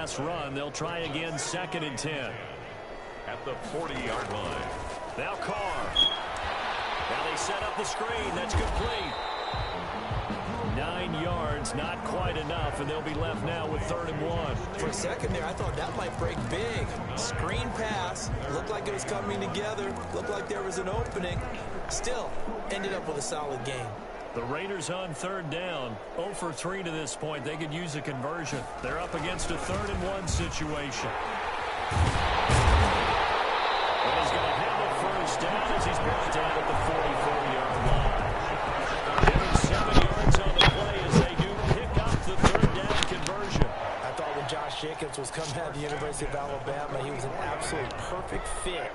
last run. They'll try again 2nd and 10. At the 40-yard line. Now Carr. Now they set up the screen. That's complete. 9 yards, not quite enough, and they'll be left now with 3rd and 1. For a second there, I thought that might break big. Screen pass. Looked like it was coming together. Looked like there was an opening. Still, ended up with a solid game. The Raiders on 3rd down. 0 for 3 to this point. They could use a conversion. They're up against a 3rd and 1 situation. And he's going to have a first down as he's brought down at the 44-yard line. Given 7 yards on the play as they do pick up the 3rd down conversion. I thought when Josh Jacobs was coming out of the University of Alabama, he was an absolute perfect fit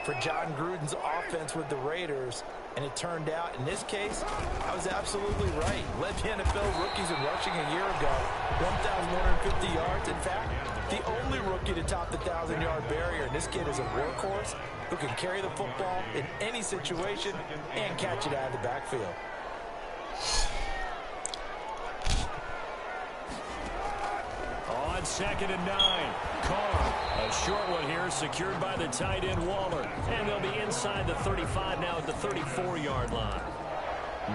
for John Gruden's offense with the Raiders. And it turned out, in this case, I was absolutely right. Led the NFL rookies in rushing a year ago. 1,150 yards. In fact, the only rookie to top the 1,000-yard barrier. And this kid is a workhorse who can carry the football in any situation and catch it out of the backfield. On 2nd and 9, Carr. A short one here, secured by the tight end Waller. And they'll be inside the 35 now at the 34-yard line.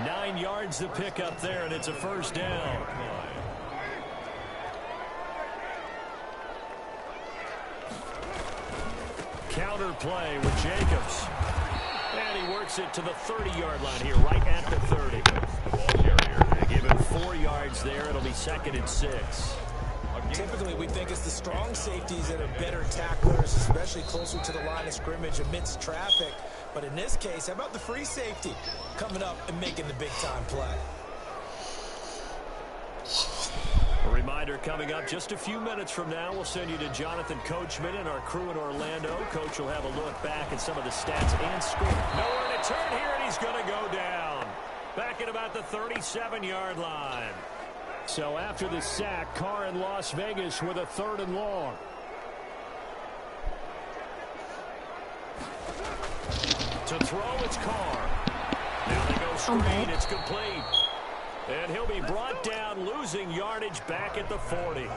9 yards to pick up there, and it's a first down. Counter play with Jacobs. And he works it to the 30-yard line here, right at the 30. They give him 4 yards there. It'll be 2nd and 6. Typically, we think it's the strong safeties that are better tacklers, especially closer to the line of scrimmage amidst traffic. But in this case, how about the free safety coming up and making the big-time play? A reminder coming up just a few minutes from now. We'll send you to Jonathan Coachman and our crew in Orlando. Coach will have a look back at some of the stats and score. Nowhere to turn here, and he's going to go down. Back at about the 37-yard line. So after the sack, Carr in Las Vegas with a 3rd and long. To throw, it's Carr. Now they go screen, it's complete. And he'll be brought down, losing yardage back at the 40.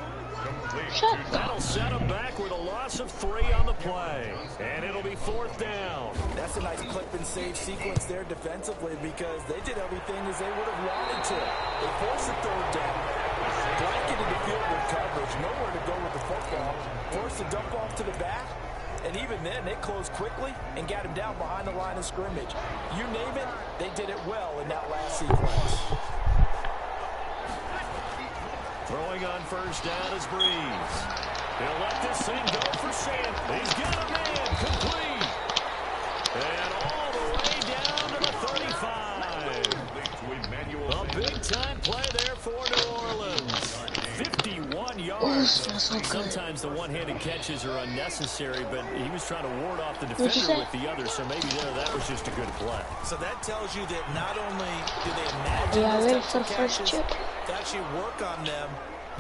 That'll set him back with a loss of 3 on the play. And it'll be 4th down. That's a nice clip and save sequence there defensively because they did everything as they would have wanted to. They forced the 3rd down. Blanketed the field with coverage. Nowhere to go with the football. Forced the dump off to the back. And even then, they closed quickly and got him down behind the line of scrimmage. You name it, they did it well in that last sequence. Throwing on first down is Breeze. He'll let this thing go for Sam. He's got a man complete. And all the way down to the 35. A big-time play there for New Orleans. 51 yards. Sometimes the one-handed catches are unnecessary, but he was trying to ward off the defender with the other, so maybe that was just a good play. So that tells you that not only do they imagine those types of catches, to actually work on them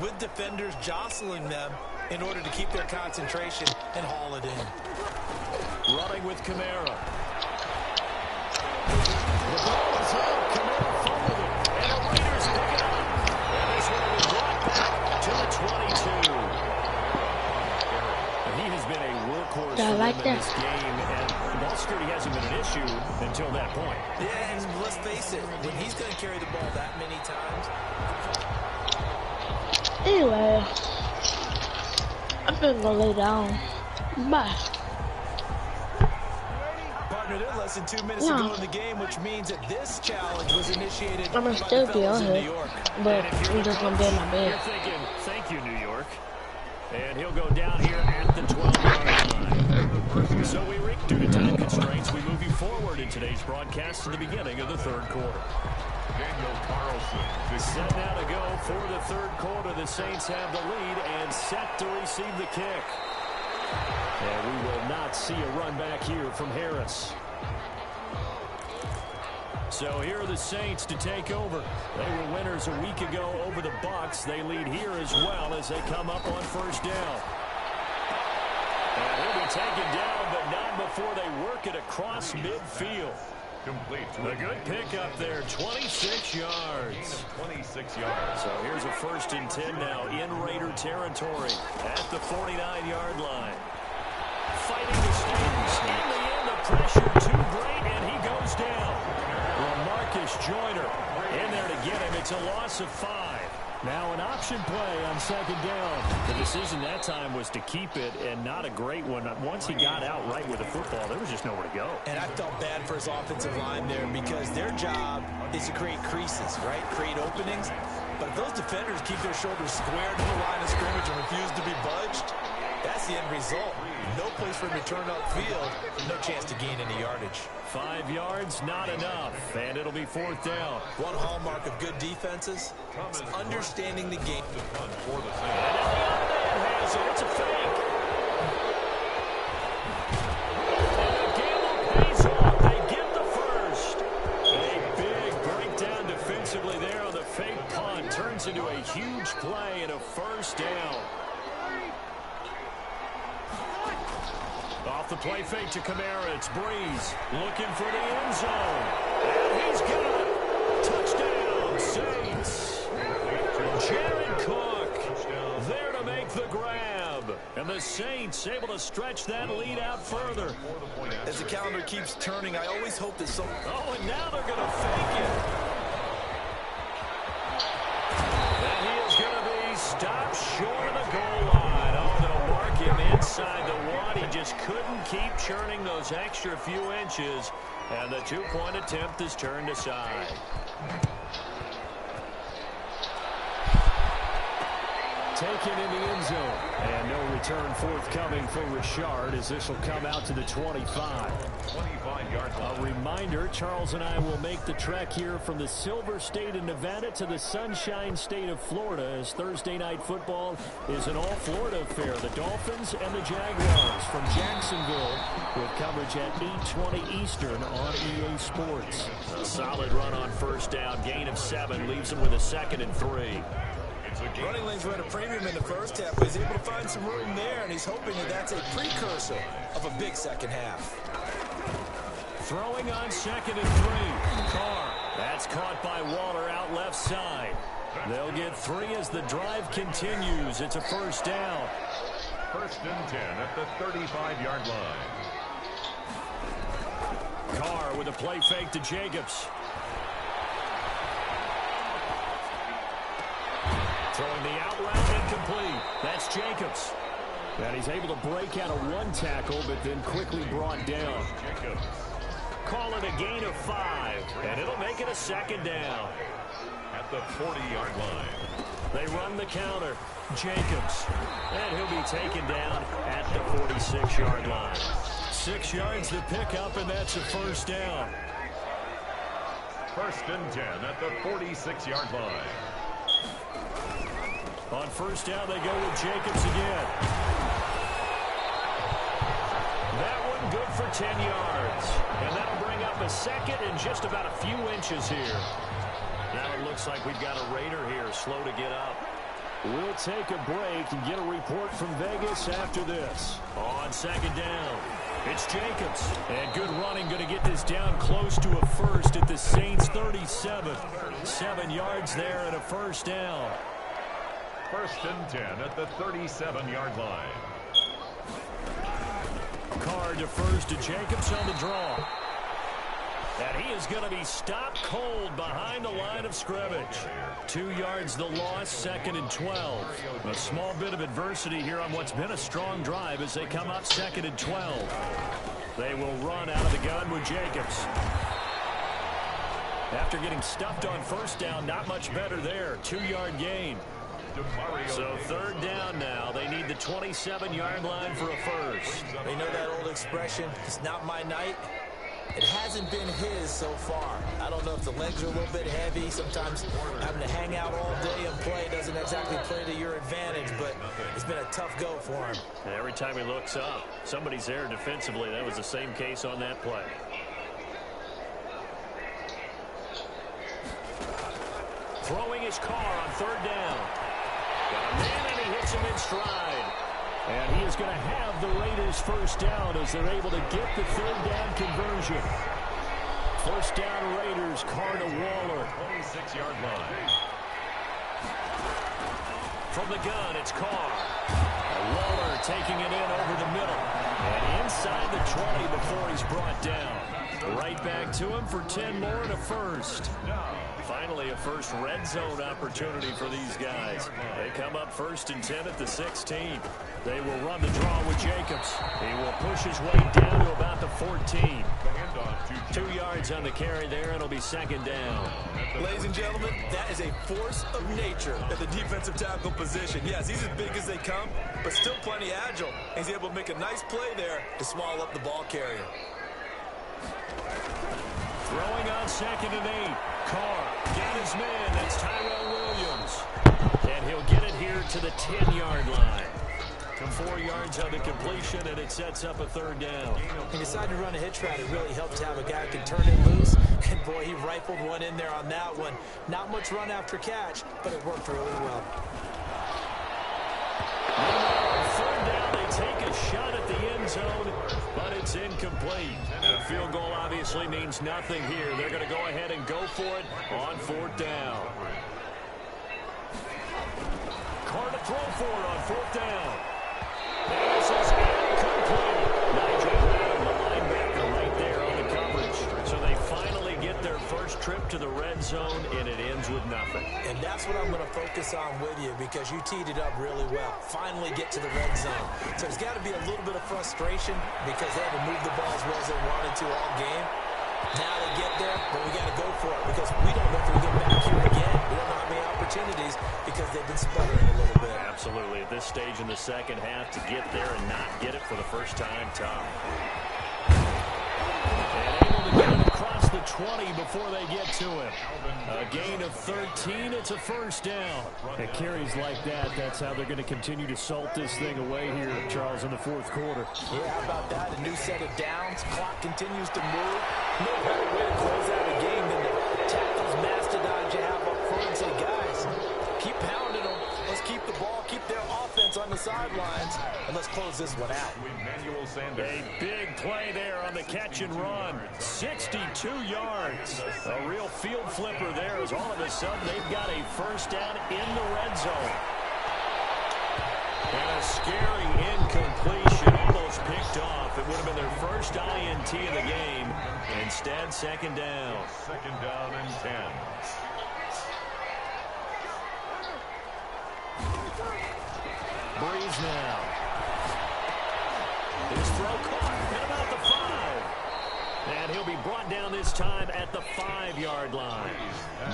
with defenders jostling them in order to keep their concentration and haul it in. Running with Kamara. The ball is out. Kamara fumbled it. And the Raiders pick it up. And this one will be brought back to the 22. And he has been a workhorse for them in this game. And ball security hasn't been an issue until that point. Yeah, and let's face it, when he's going to carry the ball that many times. Anyway, I'm going to go lay down. Bye. Partner, they're less than 2 minutes to go in the game, which means that this challenge was initiated I'm going to still be on here, but I'm just going to be in my bed. You're thinking, thank you, New York. And he'll go down here at the 12-yard line. So due to time constraints, we move you forward in today's broadcast to the beginning of the 3rd quarter. Daniel Carlson. Set now to go for the 3rd quarter. The Saints have the lead and set to receive the kick. And we will not see a run back here from Harris. So here are the Saints to take over. They were winners a week ago over the Bucs. They lead here as well as they come up on first down. And he'll be taken down, but not before they work it across midfield. Complete. A good pickup there, 26 yards. 26 yards. So here's a 1st and 10 now in Raider territory at the 49-yard line. Fighting to stay in the end. The pressure too great, and he goes down. Well, Marcus Joyner in there to get him. It's a loss of 5. Now an option play on 2nd down. The decision that time was to keep it, and not a great one. Once he got out right with the football, there was just nowhere to go. And I felt bad for his offensive line there because their job is to create creases, right? Create openings. But if those defenders keep their shoulders squared to the line of scrimmage and refuse to be budged, that's the end result. No place for him to turn upfield. No chance to gain any yardage. 5 yards, not enough. And it'll be 4th down. One hallmark of good defenses is understanding the game. For the Has it. It's a fake. And the gamble pays off. They get the first. A big breakdown defensively there on the fake punt. Turns into a huge play and a 1st down. Off the play fake to Kamara. It's Breeze looking for the end zone. And he's got it. Touchdown, Saints. Jared Cook there to make the grab. And the Saints able to stretch that lead out further. As the calendar keeps turning, I always hope that some... Oh, and now they're going to fake it. And he is going to be stopped short of the goal line. Oh, they'll mark him inside the 1. He just couldn't keep churning those extra few inches, and the 2-point attempt is turned aside. Taken in the end zone, and no return forthcoming for Richard as this will come out to the 25. 25-yard line. A reminder, Charles and I will make the trek here from the Silver State of Nevada to the Sunshine State of Florida as Thursday Night Football is an all-Florida affair. The Dolphins and the Jaguars from Jacksonville with coverage at 8:20 Eastern on EA Sports. A solid run on 1st down, gain of 7, leaves them with a 2nd and 3. Running lanes were at a premium in the first half, but he's able to find some room there, and he's hoping that that's a precursor of a big second half. Throwing on 2nd and 3. Carr. That's caught by Waller out left side. They'll get 3 as the drive continues. It's a 1st down. 1st and 10 at the 35-yard line. Carr with a play fake to Jacobs. Throwing the out route incomplete. That's Jacobs. And he's able to break out of 1 tackle, but then quickly brought down. Jacobs. Call it a gain of 5, and it'll make it a 2nd down. At the 40-yard line. They run the counter. Jacobs. And he'll be taken down at the 46-yard line. 6 yards to pick up, and that's a 1st down. 1st and 10 at the 46-yard line. On 1st down, they go with Jacobs again. That one good for 10 yards. And that'll bring up a 2nd and just about a few inches here. Now it looks like we've got a Raider here, slow to get up. We'll take a break and get a report from Vegas after this. On 2nd down, it's Jacobs. And good running, going to get this down close to a 1st at the Saints 37. 7 yards there and a 1st down. 1st and 10 at the 37-yard line. Carr defers to Jacobs on the draw. And he is going to be stopped cold behind the line of scrimmage. 2 yards the loss, 2nd and 12. A small bit of adversity here on what's been a strong drive as they come up 2nd and 12. They will run out of the gun with Jacobs. After getting stuffed on 1st down, not much better there. 2-yard gain. So 3rd down now. They need the 27-yard line for a 1st. They know that old expression, it's not my night. It hasn't been his so far. I don't know if the legs are a little bit heavy. Sometimes having to hang out all day and play doesn't exactly play to your advantage, but it's been a tough go for him. And every time he looks up, somebody's there defensively. That was the same case on that play. Throwing his Carr on 3rd down. Got a man, and he hits him in stride. And he is going to have the Raiders' 1st down as they're able to get the 3rd down conversion. First down Raiders, Carr to Waller. 26-yard line. From the gun, it's Carr. Waller taking it in over the middle. And inside the 20 before he's brought down. Right back to him for 10 more and a first. Finally, a first red zone opportunity for these guys. They come up 1st and 10 at the 16. They will run the draw with Jacobs. He will push his way down to about the 14. 2 yards on the carry there, and it'll be 2nd down. Ladies and gentlemen, that is a force of nature at the defensive tackle position. Yes, he's as big as they come, but still plenty agile. He's able to make a nice play there to swallow up the ball carrier. Throwing on 2nd and 8. Carr got his man. That's Tyrell Williams. And he'll get it here to the 10-yard line. Come 4 yards on the completion, and it sets up a 3rd down. He decided to run a hitch route. It really helped to have a guy who can turn it loose. And, boy, he rifled one in there on that one. Not much run after catch, but it worked really well. Third down, they take a shot at the end zone, but it's incomplete. The field goal obviously means nothing here. They're going to go ahead and go for it on 4th down. Carr to throw for it on 4th down. This is incomplete. Nigel Brown, the linebacker, right there on the coverage. So they finally get their first trip to the red zone, and it ends with nothing. And that's what I'm going to focus on with you, because you teed it up really well. Finally get to the red zone. So there's got to be a little bit of frustration because they haven't moved the ball as well as they wanted to all game. Now they get there, but we got to go for it because we don't know if we get back here again. We don't know how many opportunities because they've been sputtering a little bit. Absolutely. At this stage in the second half, to get there and not get it for the first time, tough. And able to get it across the 20 before they get to him. A gain of 13. It's a first down. At carries like that, that's how they're going to continue to salt this thing away here, Charles, in the 4th quarter. Yeah, how about that? A new set of downs. Clock continues to move. No better way to close out a game than to tackle those mastodons you have up front and say, guys, keep pounding them. Let's keep the ball, keep their offense on the sidelines, and let's close this one out. A big play there on the catch and run. 62 yards. A real field flipper there as all of a sudden they've got a first down in the red zone. And a scary incompletion, almost picked off. It would have been their first INT of the game. Instead, 2nd down. 2nd down and 10. Breeze now. His throw caught at about the 5. And he'll be brought down this time at the 5-yard line.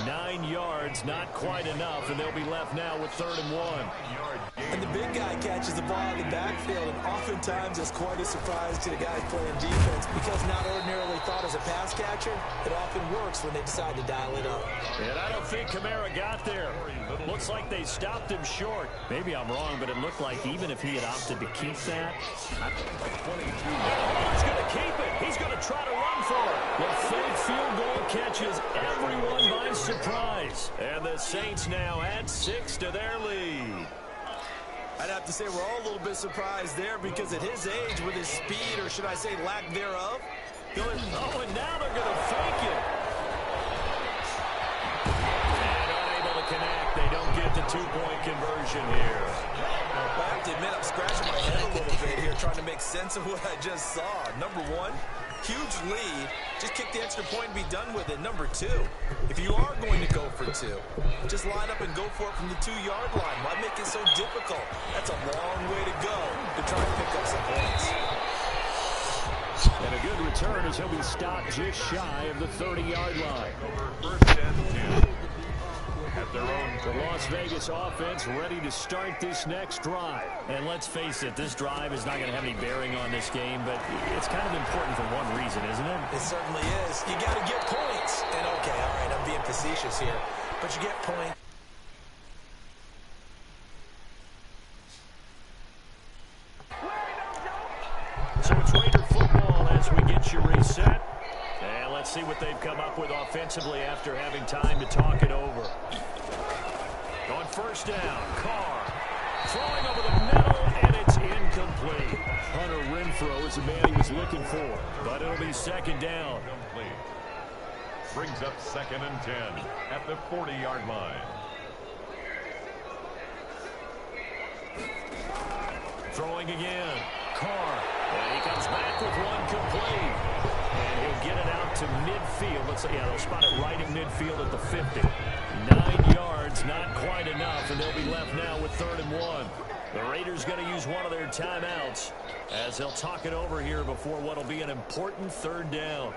9 yards, not quite enough, and they'll be left now with 3rd and 1. And the big guy catches the ball in the backfield, and oftentimes it's quite a surprise to the guys playing defense because not ordinarily thought as a pass catcher, it often works when they decide to dial it up. And I don't think Kamara got there. Looks like they stopped him short. Maybe I'm wrong, but it looked like even if he had opted to keep that, he's going to keep it. He's going to try to run for it. The fake field goal catches everyone by surprise. And the Saints now add 6 to their lead. I'd have to say we're all a little bit surprised there because at his age, with his speed, or should I say lack thereof, and now they're going to fake it. And unable to connect. They don't get the 2-point conversion here. I have to admit, I'm scratching my head a little bit here trying to make sense of what I just saw. Number 1, huge lead. Just kick the extra point and be done with it. Number 2, if you are going to go for 2, just line up and go for it from the 2-yard line. Why make it so difficult? That's a long way to go to try and pick up some points. And a good return as he'll be stopped just shy of the 30-yard line. First and 10. At their own. The Las Vegas offense ready to start this next drive. And let's face it, this drive is not going to have any bearing on this game, but it's kind of important for one reason, isn't it? It certainly is. You got to get points. And okay, all right, I'm being facetious here, but you get points. So it's Raider football as we get you reset. And let's see what they've come up with offensively after having time to talk it over. On first down, Carr throwing over the middle, and it's incomplete. Hunter Renfrow is the man he was looking for, but it'll be 2nd down. brings up 2nd and 10 at the 40-yard line. Throwing again. Carr. And he comes back with one complete. And he'll get it out to midfield. Let's see. Yeah, they'll spot it right in midfield at the 50. 9 yards, not quite enough, and they'll be left now with 3rd and 1. The Raiders going to use one of their timeouts as they'll talk it over here before what will be an important 3rd down.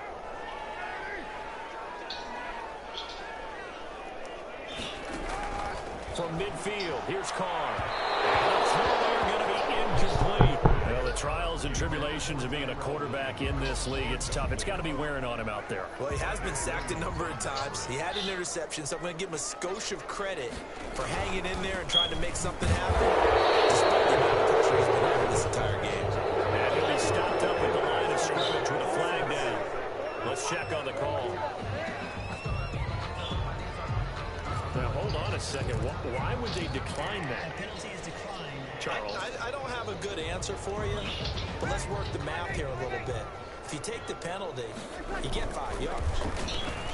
From midfield, here's Carr. And the throw there going to be incomplete. Well, the trials and tribulations of being a quarterback in this league, it's tough. It's got to be wearing on him out there. Well, he has been sacked a number of times. He had an interception, so I'm going to give him a skosh of credit for hanging in there and trying to make something happen, despite the amount of pressure he's been under this entire game. And he'll be stopped up at the line of scrimmage with a flag down. Let's check on the call. Now, hold on a second. Why would they decline that? The penalty is declined. Charles. I don't have a good answer for you, but let's work the math here a little bit. If you take the penalty, you get 5 yards.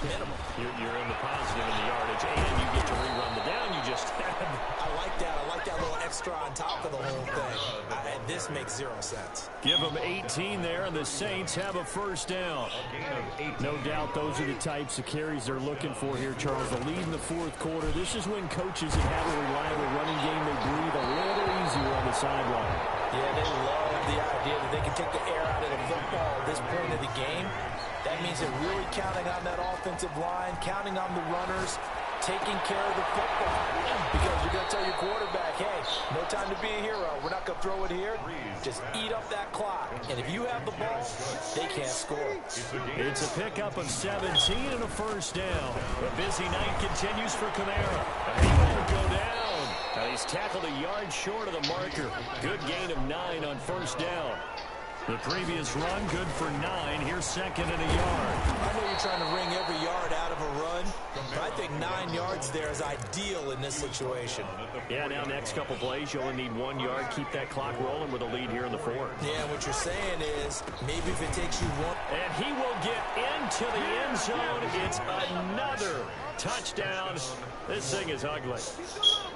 Minimum. You're in the positive in the yardage, and you get to rerun the down you just had. I like that. I like that little extra on top of the whole thing. And this makes 0 sense. Give them 18 there, and the Saints have a 1st down. No doubt those are the types of carries they're looking for here, Charles. The lead in the 4th quarter. This is when coaches that have a reliable running game, they breathe a little easier on the sideline. Yeah, they love the idea that they can take the air out of the football at this point of the game. That means they're really counting on that offensive line, counting on the runners, taking care of the football. Because you're going to tell your quarterback, hey, no time to be a hero. We're not going to throw it here. Just eat up that clock. And if you have the ball, they can't score. It's a pickup of 17 and a 1st down. A busy night continues for Kamara. He won't go down. Now he's tackled a yard short of the marker. Good gain of 9 on 1st down. The previous run, good for 9. Here's 2nd and a yard. I know you're trying to wring every yard out of a run, but I think 9 yards there is ideal in this situation. Yeah, now next couple plays, you only need 1 yard. Keep that clock rolling with a lead here in the 4th. Yeah, what you're saying is maybe if it takes you 1. And he will get into the end zone. It's another touchdown. This thing is ugly.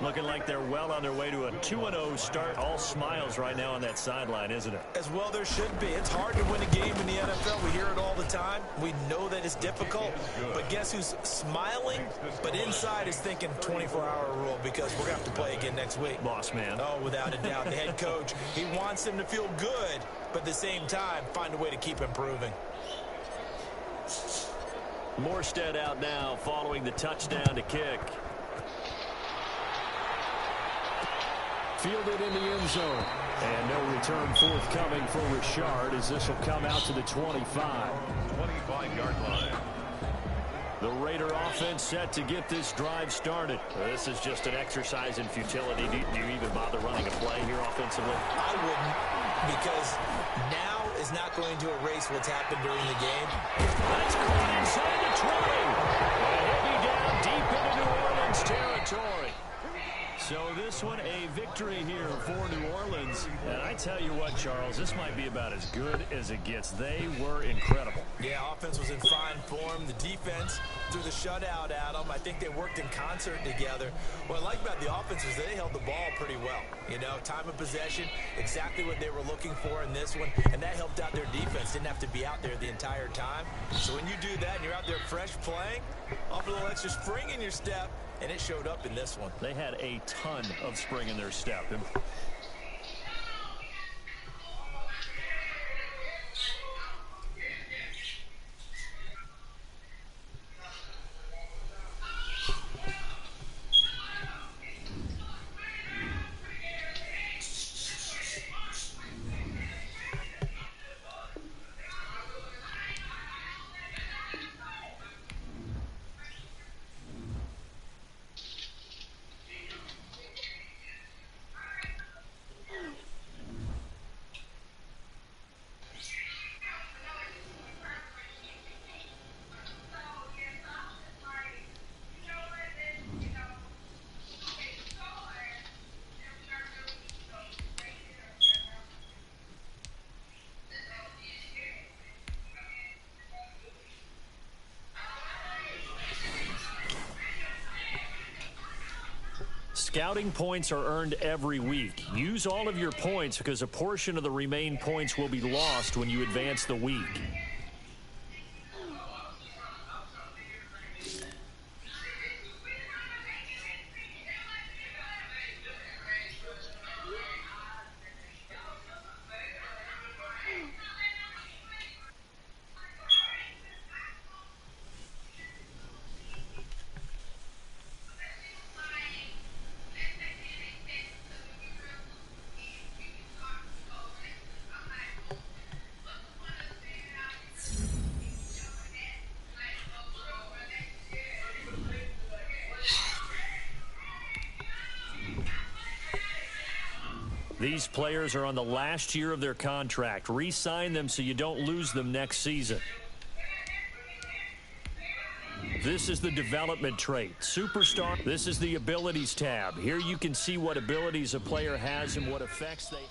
Looking like they're well on their way to a 2-0 start. All smiles right now on that sideline, isn't it? As well there should be. It's hard to win a game in the NFL. We hear it all the time. We know that it's difficult. But guess who's smiling? But inside is thinking 24-hour rule because we're going to have to play again next week. Boss man. Oh, without a doubt. The head coach, he wants them to feel good, but at the same time, find a way to keep improving. Morstead out now following the touchdown to kick. Fielded in the end zone. And no return forthcoming for Richard as this will come out to the 25. 25-yard line. The Raider offense set to get this drive started. This is just an exercise in futility. Do you even bother running a play here offensively? I wouldn't, because now is not going to erase what's happened during the game. That's caught inside the 20. And he'll be down deep into New Orleans territory. So this one, a victory here for New Orleans. And I tell you what, Charles, this might be about as good as it gets. They were incredible. Yeah, offense was in fine form. The defense threw the shutout at them. I think they worked in concert together. What I like about the offense is they held the ball pretty well. You know, time of possession, exactly what they were looking for in this one. And that helped out their defense. Didn't have to be out there the entire time. So when you do that and you're out there fresh playing, offer a little extra spring in your step, and it showed up in this one. They had a ton of spring in their step. Scouting points are earned every week. Use all of your points because a portion of the remaining points will be lost when you advance the week. These players are on the last year of their contract. Re-sign them so you don't lose them next season. This is the development trait. Superstar. This is the abilities tab. Here you can see what abilities a player has and what effects they...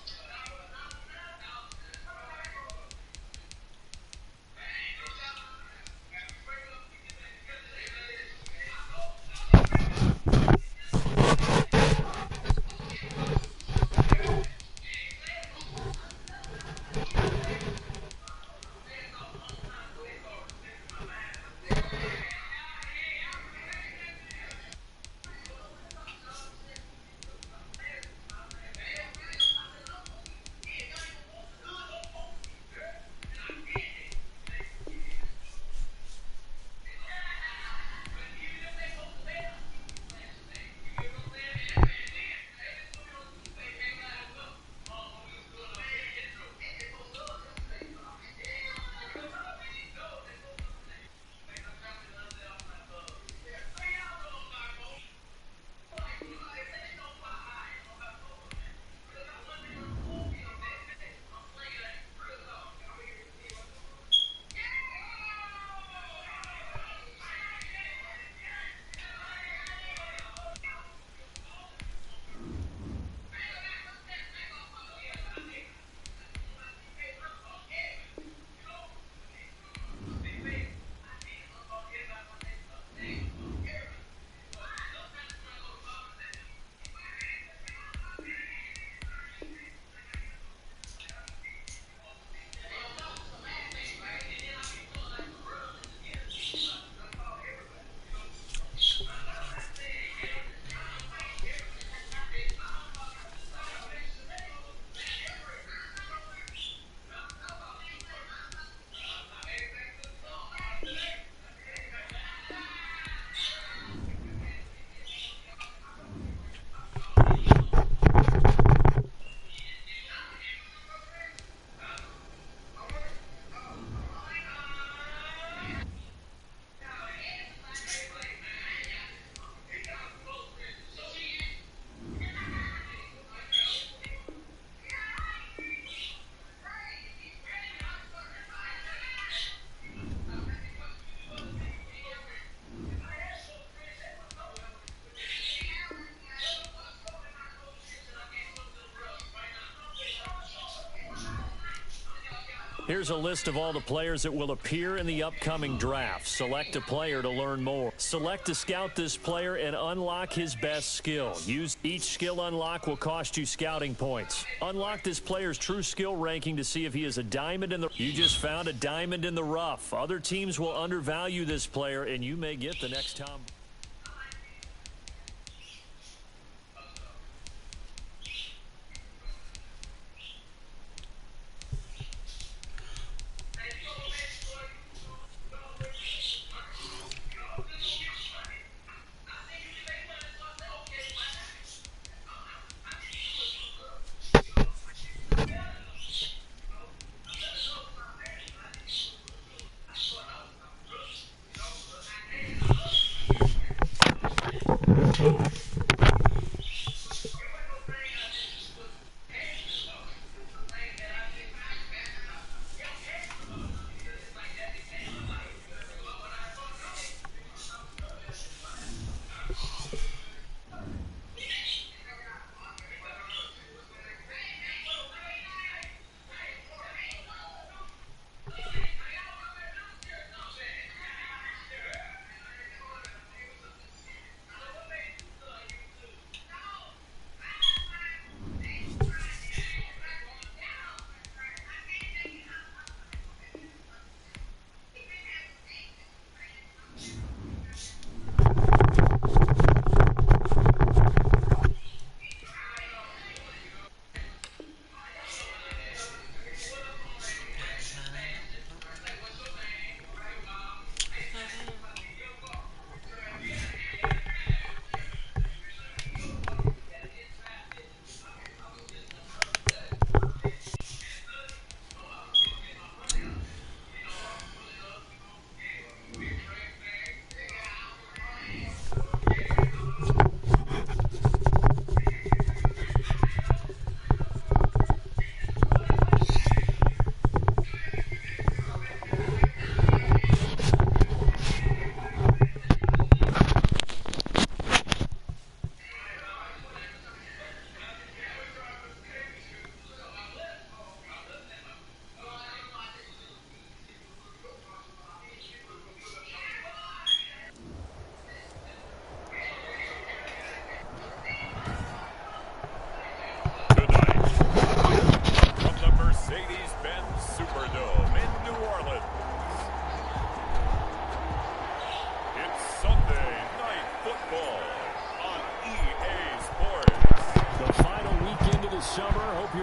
Here's a list of all the players that will appear in the upcoming draft. Select a player to learn more. Select to scout this player and unlock his best skill. Each skill unlock will cost you scouting points. Unlock this player's true skill ranking to see if he is a diamond in the... You just found a diamond in the rough. Other teams will undervalue this player, and you may get the next Tom.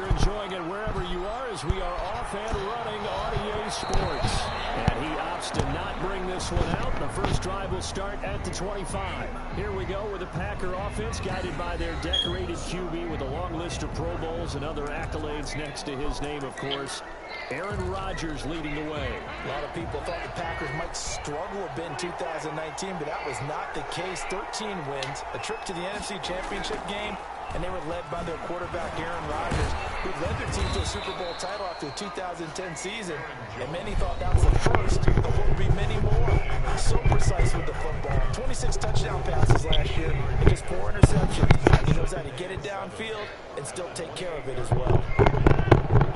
you're enjoying it wherever you are as we are off and running on EA Sports. And he opts to not bring this one out. The first drive will start at the 25. Here we go with the Packer offense guided by their decorated QB with a long list of Pro Bowls and other accolades next to his name, of course. Aaron Rodgers leading the way. A lot of people thought the Packers might struggle a bit in 2019, but that was not the case. 13 wins, a trip to the NFC Championship game, and they were led by their quarterback, Aaron Rodgers, who led their team to a Super Bowl title after the 2010 season. And many thought that was the first of what would be many more. So precise with the football. 26 touchdown passes last year and just 4 interceptions. He knows how to get it downfield and still take care of it as well.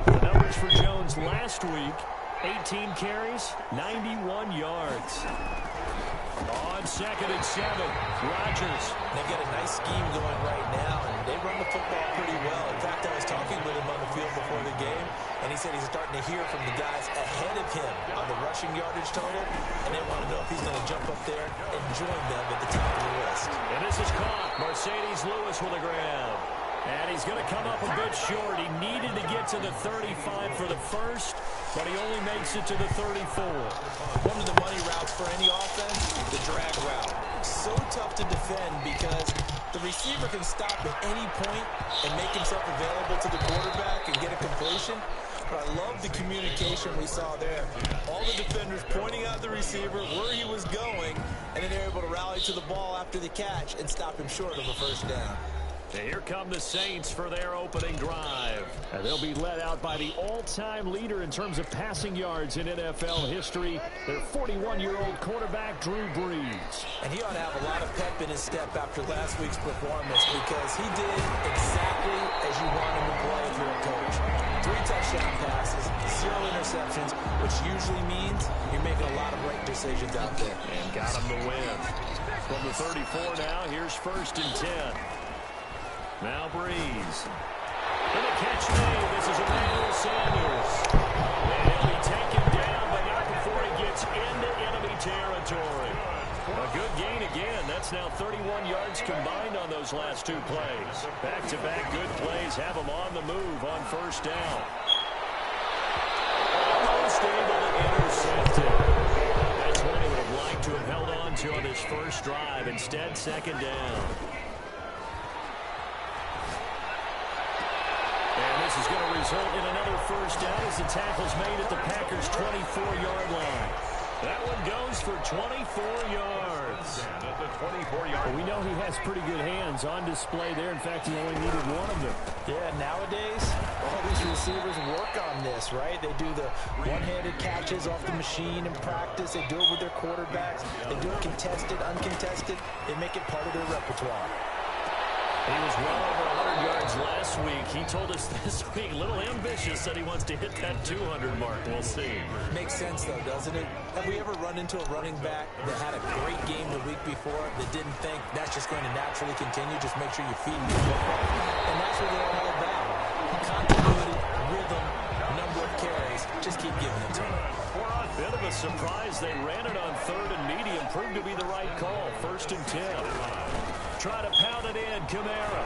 The numbers for Jones last week, 18 carries, 91 yards. On 2nd and 7, Rodgers. They've got a nice scheme going right now, and they run the football pretty well. In fact, I was talking with him on the field before the game, and he said he's starting to hear from the guys ahead of him on the rushing yardage total, and they want to know if he's going to jump up there and join them at the top of the list. And this is caught. Mercedes Lewis with a grab. And he's going to come up a bit short. He needed to get to the 35 for the first, but he only makes it to the 34. One of the money routes for any offense, the drag route. So tough to defend because the receiver can stop at any point and make himself available to the quarterback and get a completion. But I love the communication we saw there. All the defenders pointing out the receiver, where he was going, and then they're able to rally to the ball after the catch and stop him short of a first down. And here come the Saints for their opening drive. And they'll be led out by the all-time leader in terms of passing yards in NFL history, their 41-year-old quarterback, Drew Brees. And he ought to have a lot of pep in his step after last week's performance because he did exactly as you want him to play if you're a coach. 3 touchdown passes, 0 interceptions, which usually means you're making a lot of right decisions out there. And got him to win. From the 34 now, here's 1st and 10. Now Breeze. And a catch made. This is Emmanuel Sanders. And he'll be taken down, but not before he gets into enemy territory. A good gain again. That's now 31 yards combined on those last 2 plays. Back-to-back good plays have him on the move on 1st down. Almost able to intercept it. That's what he would have liked to have held on to on his first drive. Instead, 2nd down. This is going to result in another first down as the tackle's made at the Packers' 24-yard line. That one goes for 24 yards. At the 24-yard Well, we know he has pretty good hands on display there. In fact, he only needed one of them. Yeah, nowadays, all these receivers work on this, right? They do the one-handed catches off the machine in practice. They do it with their quarterbacks. They do it contested, uncontested. They make it part of their repertoire. He was well over 100 yards last week. He told us this week, a little ambitious, said he wants to hit that 200 mark. We'll see. Makes sense, though, doesn't it? Have we ever run into a running back that had a great game the week before that didn't think that's just going to naturally continue? Just make sure you feed him the football. And that's what they're all about. Continuity, rhythm, number of carries. Just keep giving it to him. Bit of a surprise. They ran it on 3rd and medium. Proved to be the right call. 1st and 10. Try to pound it in, Kamara.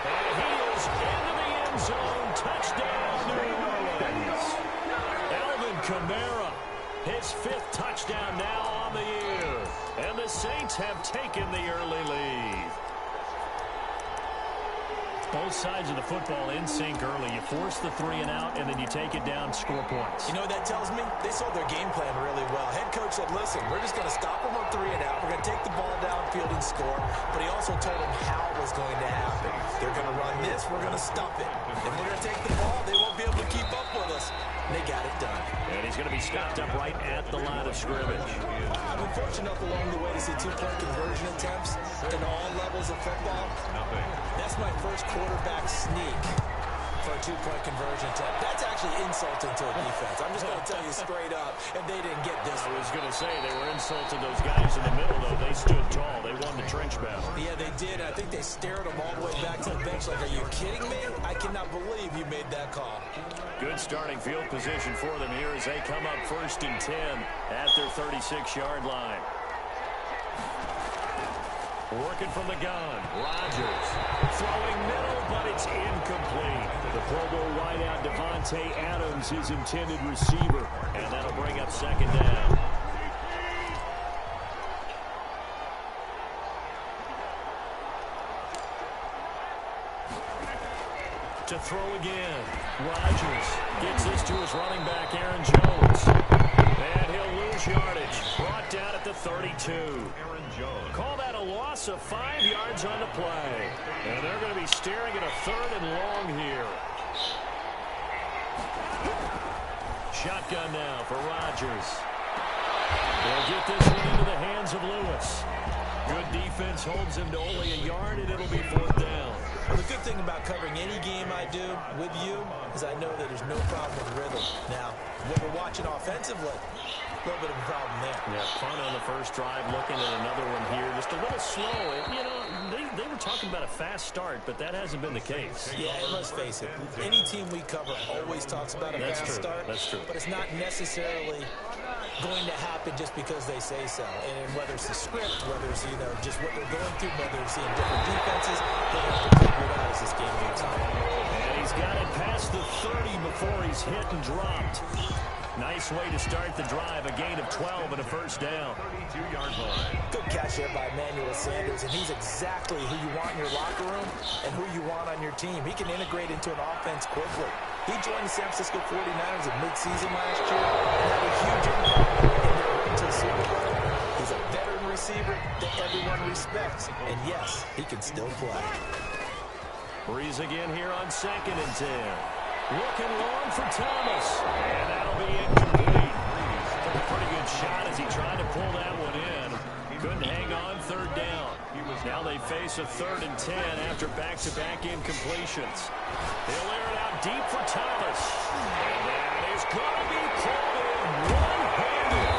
And he is into the end zone. Touchdown, New Orleans. Alvin Kamara, his 5th touchdown now on the year. And the Saints have taken the early lead. Both sides of the football in sync early. You force the 3 and out, and then you take it down, score points. You know what that tells me? They saw their game plan really well. Head coach said, listen, we're just going to stop them on 3 and out. We're going to take the ball downfield and score. But he also told them how it was going to happen. They're going to run this. We're going to stop it. And we're going to take the ball. They won't be able to keep up with us. And they got it done. And he's going to be stopped up right at the line of scrimmage. I've been fortunate enough along the way to see 2-point conversion attempts in all levels of football. That's my first quarterback sneak for a 2-point conversion attempt. That's actually insulting to a defense. I'm just going to tell you straight up, and they didn't get this one. I was going to say they were insulting those guys in the middle, though. They stood tall. They won the trench battle. Yeah, they did. I think they stared them all the way back to the bench like, are you kidding me? I cannot believe you made that call. Good starting field position for them here as they come up 1st and 10 at their 36-yard line. Working from the gun. Rodgers throwing middle, but it's incomplete. The Pro Bowl wideout Devontae Adams, his intended receiver. And that'll bring up second down. To throw again. Rodgers gets this to his running back, Aaron Jones. And he'll lose yardage. Brought down at the 32. Aaron Jones. Call that a loss of 5 yards on the play. And they're going to be staring at a 3rd and long here. Shotgun now for Rodgers. They'll get this one into the hands of Lewis. Good defense holds him to only a yard, and it'll be 4th down. Well, the good thing about covering any game I do with you is I know that there's no problem with rhythm. Now, when we're watching offensively, a little bit of a problem there. Yeah, punt on the first drive, looking at another one here. Just a little slow. You know, they were talking about a fast start, but that hasn't been the case. Yeah, and let's face it, any team we cover always talks about a fast start. That's true. But it's not necessarily going to happen just because they say so. And whether it's the script, whether it's, you know, just what they're going through, whether it's seeing different defenses, they have to figure it out as this game moves on. And he's got it past the 30 before he's hit and dropped. Nice way to start the drive. A gain of 12 and a first down. 32-yard line. Good catch there by Emmanuel Sanders, and he's exactly who you want in your locker room and who you want on your team. He can integrate into an offense quickly. He joined the San Francisco 49ers in midseason last year and had a huge impact in their run to the Super Bowl. He's a veteran receiver that everyone respects, and yes, he can still play. Breeze again here on 2nd and 10. Looking long for Thomas. And that'll be incomplete. Took a pretty good shot as he tried to pull that one in. Couldn't hang on. 3rd down. Now they face a 3rd and 10 after back-to-back incompletions. They'll air it out deep for Thomas. And that is going to be pulled in one-handed.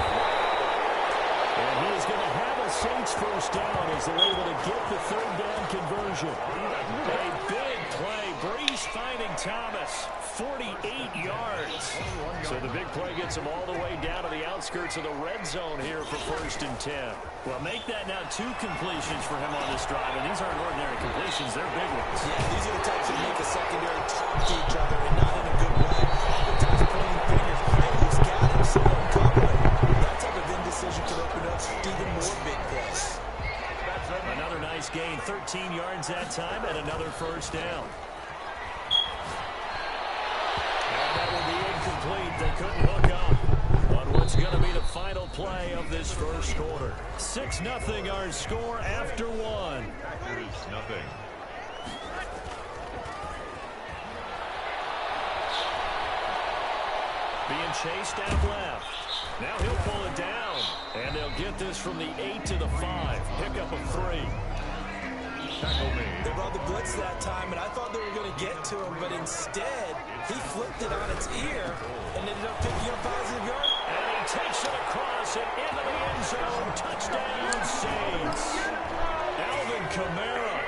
And he is going to have a Saints first down as they're able to get the 3rd down conversion. A big play. Breeze finding Thomas. 48 yards. So the big play gets him all the way down to the outskirts of the red zone here for 1st and 10. Well, make that now 2 completions for him on this drive, and these aren't ordinary completions. They're big ones. Yeah, these are the types that make a secondary talk to each other and not in a good way. Oftentimes pointing fingers. Hey, who's got him? Someone covering. That type of indecision can open up even more big plays. Another nice gain. 13 yards that time and another first down. That will be incomplete. They couldn't hook up on what's going to be the final play of this first quarter. 6-0 our score after 1. Packers nothing. Being chased out left. Now he'll pull it down. And they'll get this from the 8 to the 5. Pickup of 3. Tackle made. They brought the blitz that time, and I thought they were going to get to him, but instead, he flipped it on its ear and ended up picking up positive yard. And he takes it across and into the end zone. Touchdown, Saints. Alvin Kamara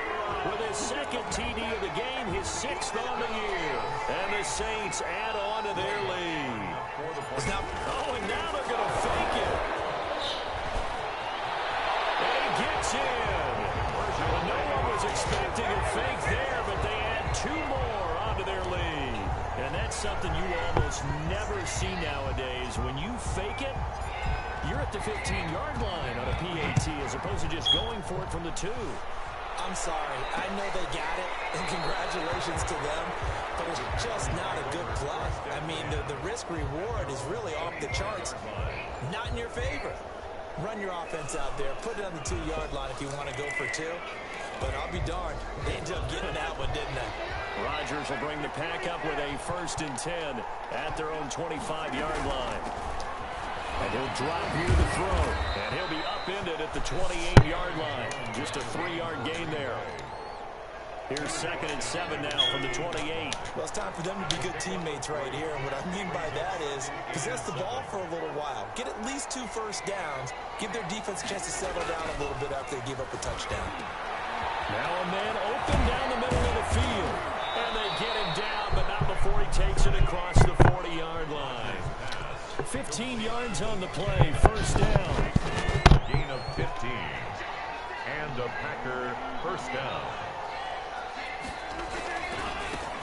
with his 2nd TD of the game, his 6th on the year. And the Saints add on to their lead. And now they're going to fake it. And he gets in. Well, no one was expecting a fake there, but they add 2 more onto their lead. And that's something you almost never see nowadays. When you fake it, you're at the 15-yard line on a PAT as opposed to just going for it from the 2. I'm sorry. I know they got it, and congratulations to them, but it's just not a good play. I mean, the risk-reward is really off the charts. Not in your favor. Run your offense out there. Put it on the 2-yard line if you want to go for 2. But I'll be darned. They ended up getting that one, didn't they? Rodgers will bring the pack up with a 1st and 10 at their own 25-yard line. And he'll drop here to throw. And he'll be upended at the 28-yard line. Just a 3-yard gain there. Here's 2nd and 7 now from the 28. Well, it's time for them to be good teammates right here. And what I mean by that is possess the ball for a little while. Get at least 2 first downs. Give their defense a chance to settle down a little bit after they give up a touchdown. Now a man open down the middle of the field. And they get him down, but not before he takes it across the 40-yard line. 15 yards on the play. First down. Gain of 15. And a Packer first down.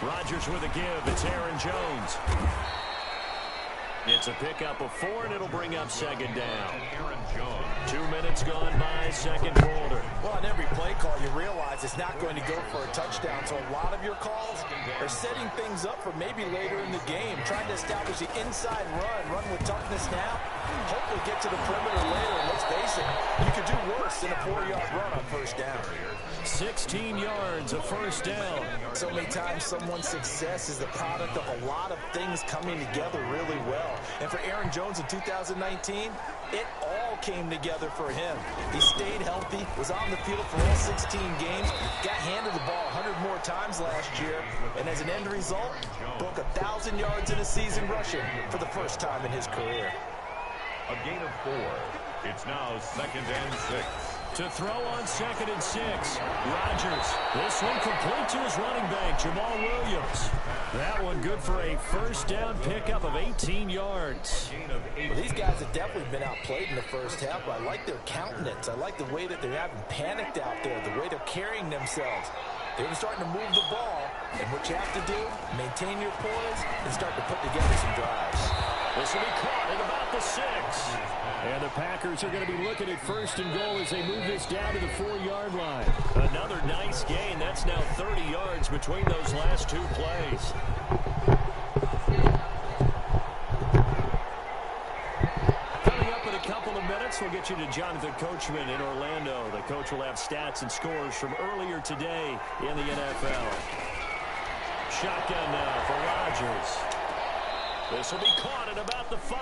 Rodgers with a give. It's Aaron Jones. It's a pickup of 4, and it'll bring up second down. Aaron Jones. 2 minutes gone by, second quarter. Well, on every play call, you realize it's not going to go for a touchdown. So a lot of your calls are setting things up for maybe later in the game, trying to establish the inside run with toughness now, hopefully get to the perimeter later. And let's face it, you could do worse than a 4-yard run on first down. 16 yards, a first down. So many times someone's success is the product of a lot of things coming together really well. And for Aaron Jones in 2019, it all came together for him. He stayed healthy, was on the field for all 16 games, got handed the ball 100 more times last year, and as an end result, broke 1,000 yards in a season rushing for the first time in his career. A gain of 4. It's now 2nd and 6. To throw on 2nd and 6. Rodgers. This one complete to his running back, Jamal Williams. That one good for a first down pickup of 18 yards. Well, these guys have definitely been outplayed in the first half, but I like their countenance. I like the way that they haven't panicked out there, the way they're carrying themselves. They're starting to move the ball, and what you have to do, maintain your poise and start to put together some drives. This will be caught at about the 6. And the Packers are going to be looking at 1st and goal as they move this down to the 4-yard line. Another nice gain. That's now 30 yards between those last 2 plays. Coming up in a couple of minutes, we'll get you to Jonathan Coachman in Orlando. The coach will have stats and scores from earlier today in the NFL. Shotgun now for Rodgers. This will be caught at about the 5.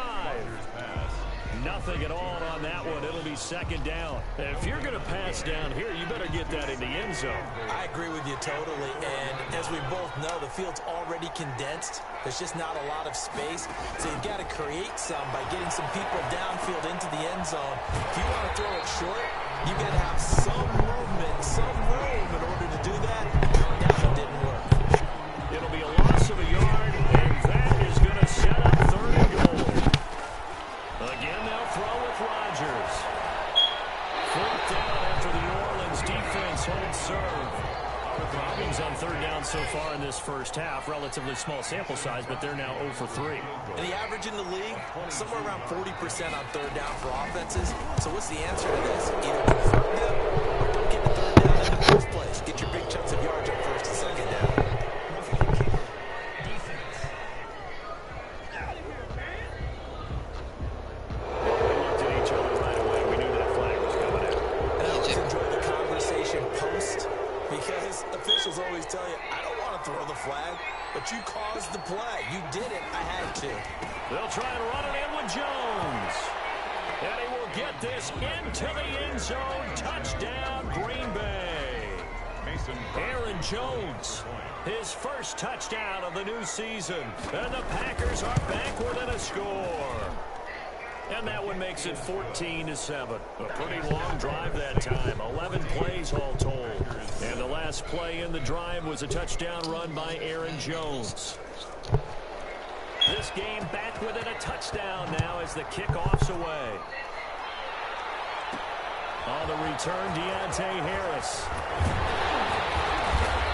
Nothing at all on that one. It'll be 2nd down. If you're going to pass down here, you better get that in the end zone. I agree with you totally. And as we both know, the field's already condensed. There's just not a lot of space. So you've got to create some by getting some people downfield into the end zone. If you want to throw it short, you've got to have some movement, some room in order to do that. That one didn't work. It'll be a loss of a yard, and that is going to set up 3rd and goal. Again, they'll throw with Rodgers. 4th down after the New Orleans defense holds serve. Problems on 3rd down so far in this first half. Relatively small sample size, but they're now 0 for 3. And the average in the league, somewhere around 40% on 3rd down for offenses. So what's the answer to this? Either convert them or don't get the 3rd down in the first place. Get your big chunks of yards on 1st and 2nd down. Officials always tell you, I don't want to throw the flag, but you caused the play. You did it. I had to. They'll try and run it in with Jones. And he will get this into the end zone. Touchdown, Green Bay. Aaron Jones, his first touchdown of the new season. And the Packers are back within a score. And that one makes it 14-7. A pretty long drive that time. 11 plays all told. And the last play in the drive was a touchdown run by Aaron Jones. This game back within a touchdown now as the kickoff's away. On the return, Deontay Harris.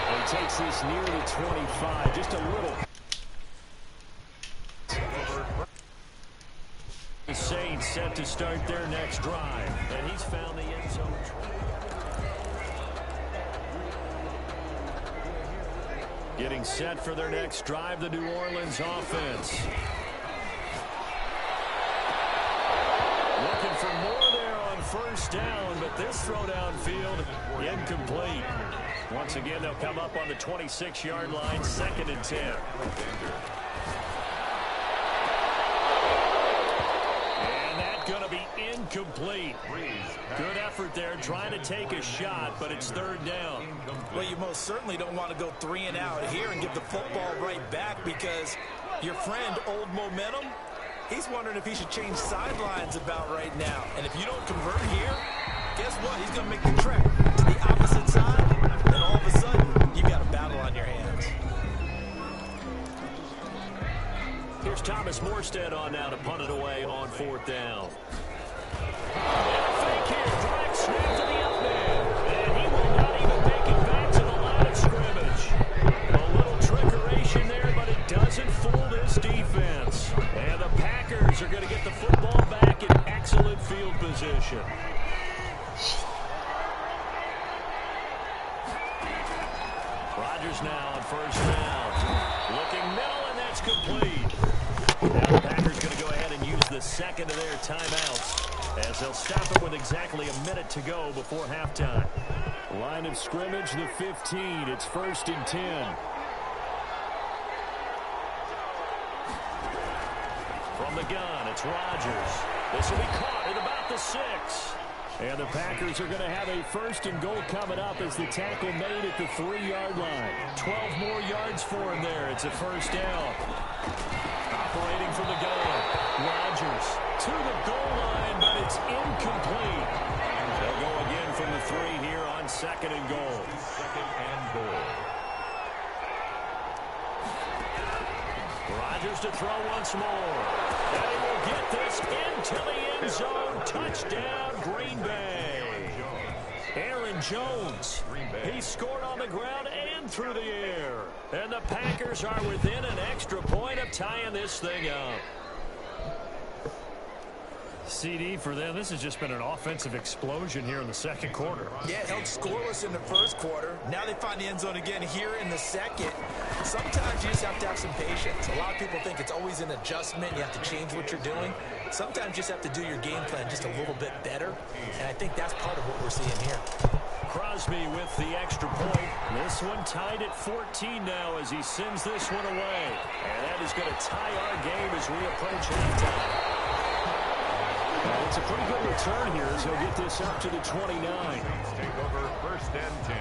He takes this near the 25. Just a little. The Saints set to start their next drive, and he's found the end zone. Getting set for their next drive, the New Orleans offense. Looking for more there on 1st down, but this throw downfield incomplete. Once again, they'll come up on the 26-yard line, 2nd and 10. Going to be incomplete. Good effort there, trying to take a shot, but it's 3rd down. Well, you most certainly don't want to go 3 and out here and give the football right back because your friend, Old Momentum, he's wondering if he should change sidelines about right now. And if you don't convert here, guess what? He's going to make the trek to the opposite side, and all of a sudden, you've got a battle on your hands. Here's Thomas Morstead on now to punt it away on 4th down. And a fake here. Direct snap to the up man. now on first down. Looking middle, and that's complete. Now the Packers going to go ahead and use the second of their timeouts as they'll stop it with exactly a minute to go before halftime. Line of scrimmage, the 15. It's 1st and 10. From the gun, it's Rodgers. This will be caught at about the 6. And the Packers are going to have a 1st and goal coming up as the tackle made at the 3-yard line. 12 more yards for him there. It's a 1st down. Operating from the gun, Rodgers to the goal line, but it's incomplete. They'll go again from the 3 here on 2nd and goal. 2nd and goal. Rodgers to throw once more. And he will get this into the end zone. Touchdown, Green Bay. Aaron Jones. He scored on the ground and through the air. And the Packers are within an extra point of tying this thing up. CD for them, this has just been an offensive explosion here in the second quarter. Yeah, held scoreless in the first quarter. Now they find the end zone again here in the second. Sometimes you just have to have some patience. A lot of people think it's always an adjustment. You have to change what you're doing. Sometimes you just have to do your game plan just a little bit better. And I think that's part of what we're seeing here. Crosby with the extra point. This one tied at 14 now as he sends this one away. And that is going to tie our game as we approach halftime. It's a pretty good return here as he'll get this up to the 29. Take over 1st and 10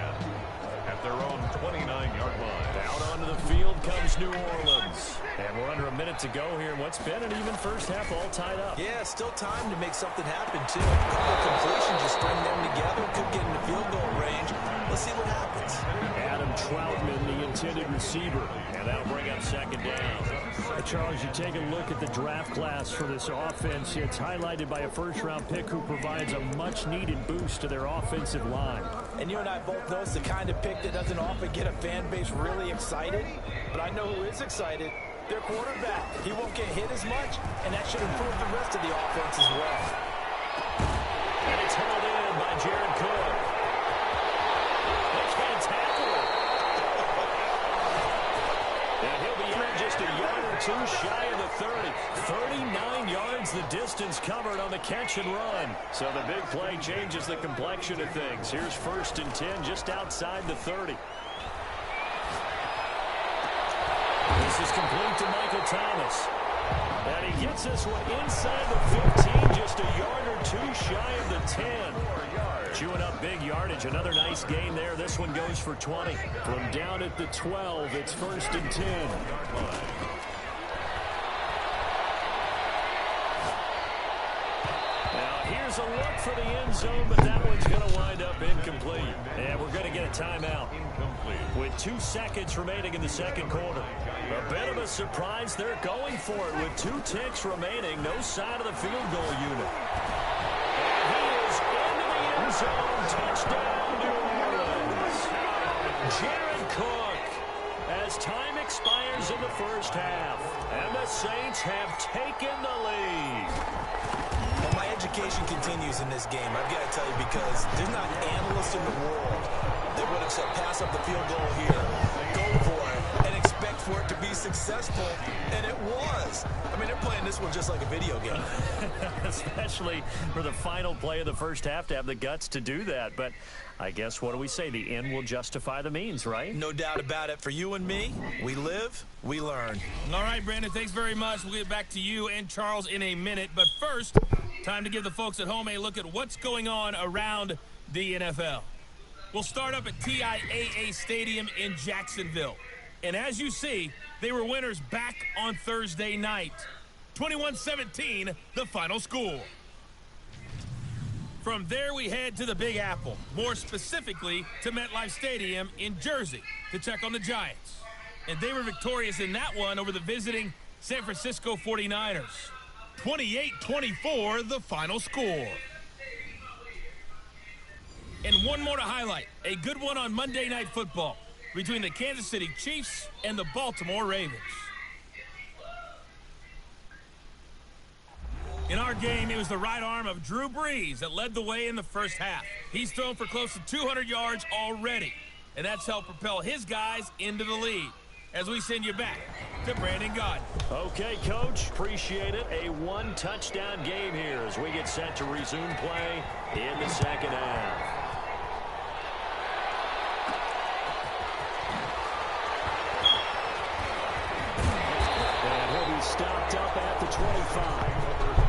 at their own 29-yard line. Out onto the field comes New Orleans. And we're under a minute to go here. What's been an even first half all tied up. Yeah, still time to make something happen, too. A couple of completions, just string them together. Could get in the field goal range. Let's see what happens. Adam Troutman, the intended receiver. And that'll bring up 2nd down. Charles, you take a look at the draft class for this offense. It's highlighted by a first-round pick who provides a much-needed boost to their offensive line. And you and I both know it's the kind of pick that doesn't often get a fan base really excited. But I know who is excited. Their quarterback. He won't get hit as much, and that should improve the rest of the offense as well. And it's held in by Jared Cook. He's going to tackle it. And he'll be in just a yard or two shy of the 30. 39 yards the distance covered on the catch and run. So the big play changes the complexion of things. Here's 1st and 10 just outside the 30. This is complete to Michael Thomas. And he gets this one inside the 15, just a yard or two shy of the 10. Chewing up big yardage. Another nice gain there. This one goes for 20. From down at the 12, it's 1st and 10. Now here's a look for the end zone, but that one's going to wind up incomplete. And we're going to get a timeout. With 2 seconds remaining in the second quarter. A bit of a surprise. They're going for it with 2 ticks remaining. No sign of the field goal unit. And he is into the end zone. Touchdown, New Orleans. Jared Cook as time expires in the first half. And the Saints have taken the lead. Well, my education continues in this game, I've got to tell you, because there's not an analyst in the world that would have said pass up the field goal here, go for it, and expect for it to be successful, and it was. I mean, they're playing this one just like a video game. Especially for the final play of the first half to have the guts to do that. But I guess, what do we say? The end will justify the means, right? No doubt about it. For you and me, we live, we learn. All right, Brandon, thanks very much. We'll get back to you and Charles in a minute. But first, time to give the folks at home a look at what's going on around the NFL. We'll start up at TIAA Stadium in Jacksonville. And as you see, they were winners back on Thursday night. 21-17, the final score. From there, we head to the Big Apple, more specifically to MetLife Stadium in Jersey to check on the Giants. And they were victorious in that one over the visiting San Francisco 49ers. 28-24, the final score. And one more to highlight, a good one on Monday Night Football between the Kansas City Chiefs and the Baltimore Ravens. In our game, it was the right arm of Drew Brees that led the way in the first half. He's thrown for close to 200 yards already. and that's helped propel his guys into the lead. As we send you back to Brandon Gaudin. Okay, Coach, appreciate it. A one-touchdown game here as we get set to resume play in the second half. And he'll be stopped up at the 25.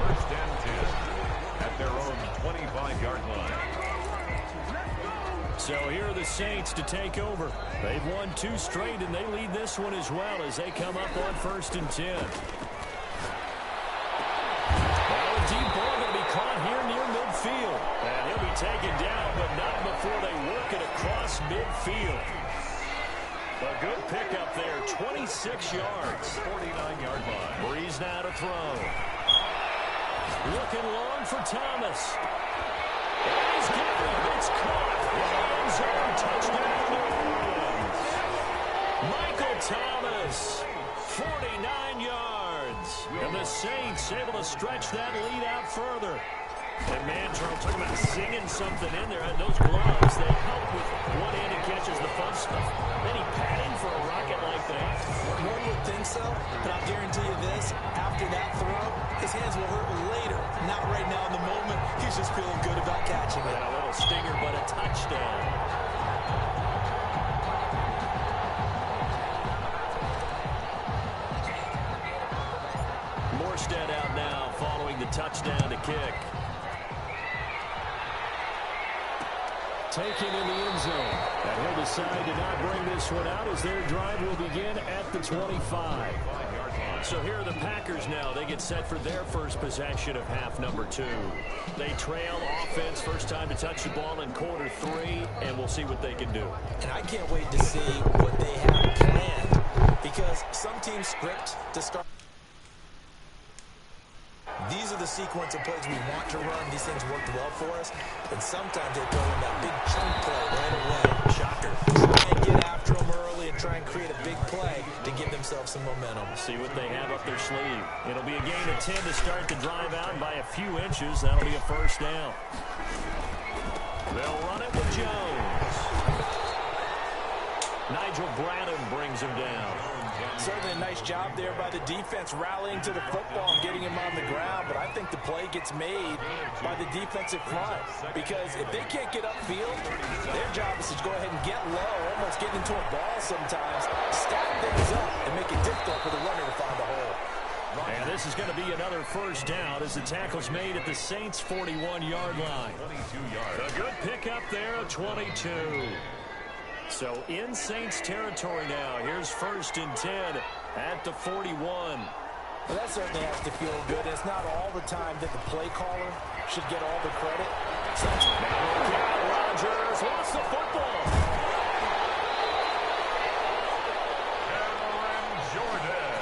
First and 10 at their own 25-yard line. So here are the Saints to take over. They've won 2 straight, and they lead this one as well as they come up on 1st and 10. Well, a deep ball going to be caught here near midfield. And he'll be taken down, but not before they work it across midfield. A good pickup there, 26 yards. 49-yard line. Breeze now to throw. Looking long for Thomas. And he's got him. It's caught. Touchdown, New Orleans. Michael Thomas, 49 yards. And the Saints able to stretch that lead out further. And man, Charles, talking about singing something in there. Those gloves, they help with one-handed catches the fun stuff. Any padding for a rocket like that? One would think so, but I'll guarantee you this. After that throw, his hands will hurt later. Not right now in the moment. He's just feeling good about catching it. And a little stinger, but a touchdown. Morstead out now following the touchdown to kick. Taken in the end zone. And he'll decide to not bring this one out as their drive will begin at the 25. So here are the Packers now. They get set for their first possession of half number 2. They trail offense, first time to touch the ball in quarter 3, and we'll see what they can do. And I can't wait to see what they have planned, because some teams script to start. These are the sequence of plays we want to run. These things worked well for us. And sometimes they throw in that big chunk play right away. Shocker. Try and get after them early and try and create a big play to give themselves some momentum. See what they have up their sleeve. It'll be a gain of 10 to start the drive out by a few inches. That'll be a first down. They'll run it with Jones. Nigel Bradham brings him down. Certainly a nice job there by the defense rallying to the football and getting him on the ground, but I think the play gets made by the defensive front, because if they can't get upfield, their job is to go ahead and get low, almost get into a ball sometimes, stack things up, and make it difficult for the runner to find a hole. And this is going to be another first down as the tackle's made at the Saints' 41-yard line. 22 yards. A good pickup there, a 22. So in Saints territory now. Here's 1st and 10 at the 41. Well, that certainly has to feel good. It's not all the time that the play caller should get all the credit. Rodgers lost the football. Cameron Jordan.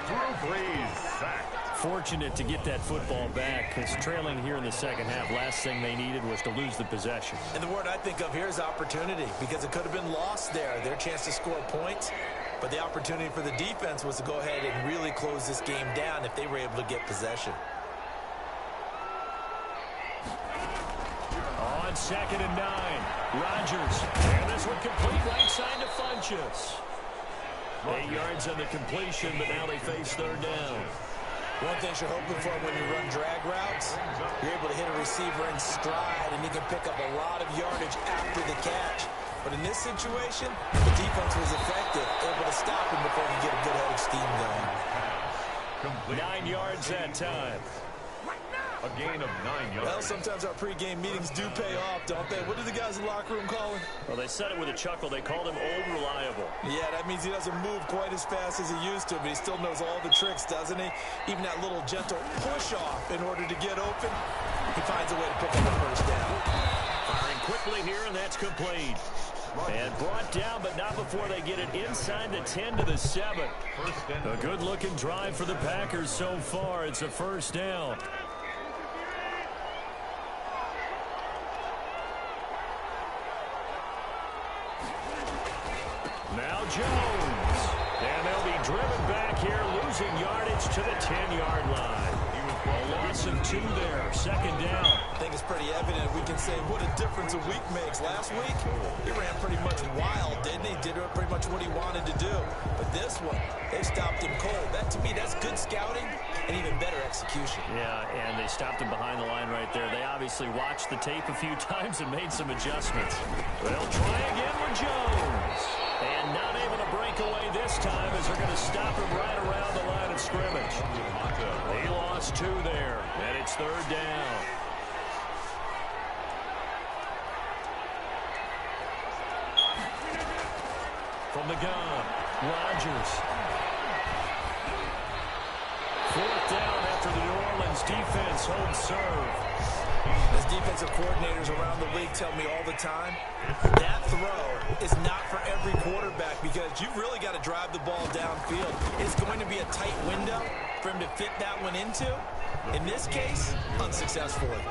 Drew Brees sacked. Fortunate to get that football back, because trailing here in the second half, last thing they needed was to lose the possession. And the word I think of here is opportunity, because it could have been lost there. Their chance to score points, but the opportunity for the defense was to go ahead and really close this game down if they were able to get possession. On 2nd and 9, Rodgers. And this one complete right side to Funchess. 8 yards on the completion, but now they face 3rd down. One thing you're hoping for when you run drag routes, you're able to hit a receiver in stride, and you can pick up a lot of yardage after the catch. But in this situation, the defense was effective, able to stop him before he get a good head of steam going. 9 yards that time. A gain of 9 yards. Well, sometimes our pregame meetings do pay off, don't they? What do the guys in the locker room call him? Well, they said it with a chuckle. They called him Old Reliable. Yeah, that means he doesn't move quite as fast as he used to, but he still knows all the tricks, doesn't he? Even that little gentle push-off in order to get open, he finds a way to pick up a first down. Firing quickly here, and that's complete. And brought down, but not before they get it inside the 10 to the 7. A good-looking drive for the Packers so far. It's a first down. Now Jones. And they'll be driven back here, losing yardage to the 10-yard line. He was A loss of 2 there. Second down. I think it's pretty evident. We can say what a difference a week makes. Last week, he ran pretty much wild, didn't he? Did pretty much what he wanted to do. But this one, they stopped him cold. That, to me, that's good scouting and even better execution. Yeah, and they stopped him behind the line right there. They obviously watched the tape a few times and made some adjustments. They'll try again with Jones. And not able to break away this time as they're going to stop him right around the line of scrimmage. He lost 2 there, and it's third down. From the gun, Rodgers. 4th down after the New Orleans defense holds serve. As defensive coordinators around the league tell me all the time, that throw is not for every quarterback because you've really got to drive the ball downfield. It's going to be a tight window for him to fit that one into. In this case, unsuccessfully.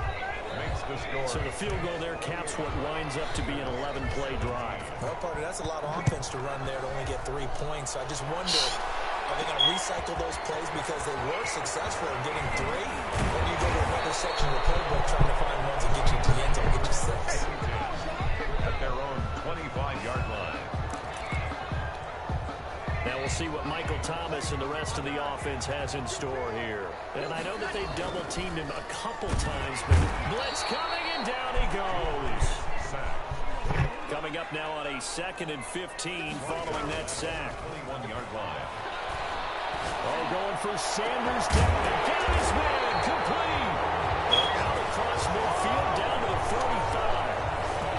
So the field goal there caps what winds up to be an 11-play drive. Well, partner, that's a lot of offense to run there to only get 3 points. So I just wonder, are they going to recycle those plays because they were successful in getting 3? Or do you go to another section of the playbook trying to find ones that get you to the end zone, get you 6? At their own 25-yard line. Now we'll see what Michael Thomas and the rest of the offense has in store here. And I know that they double-teamed him a couple times, but blitz coming, and down he goes. Coming up now on a 2nd and 15 following that sack. 21-yard line. Oh, going for Sanders down. Again, his man, complete. Out across midfield, down to the 45.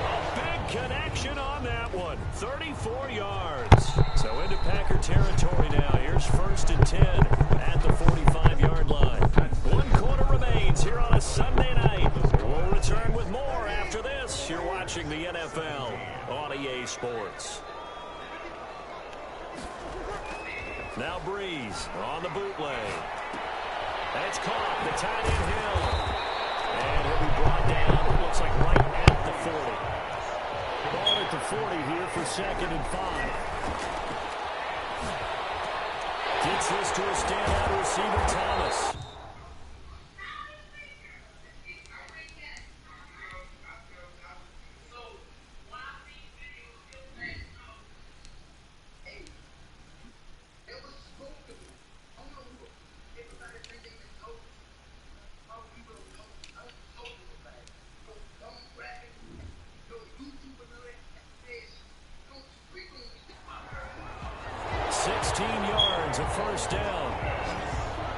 A big connection on that one. 34 yards. So into Packer territory now. Here's 1st and 10 at the 45-yard line. 1 quarter remains here on a Sunday night. We'll return with more after this. You're watching the NFL on EA Sports. Now Breeze on the bootleg. That's caught. The tight end Hill. And he'll be brought down. It looks like right at the 40. Ball at the 40 here for 2nd and 5. Gets this to a standout receiver, Thomas. First down.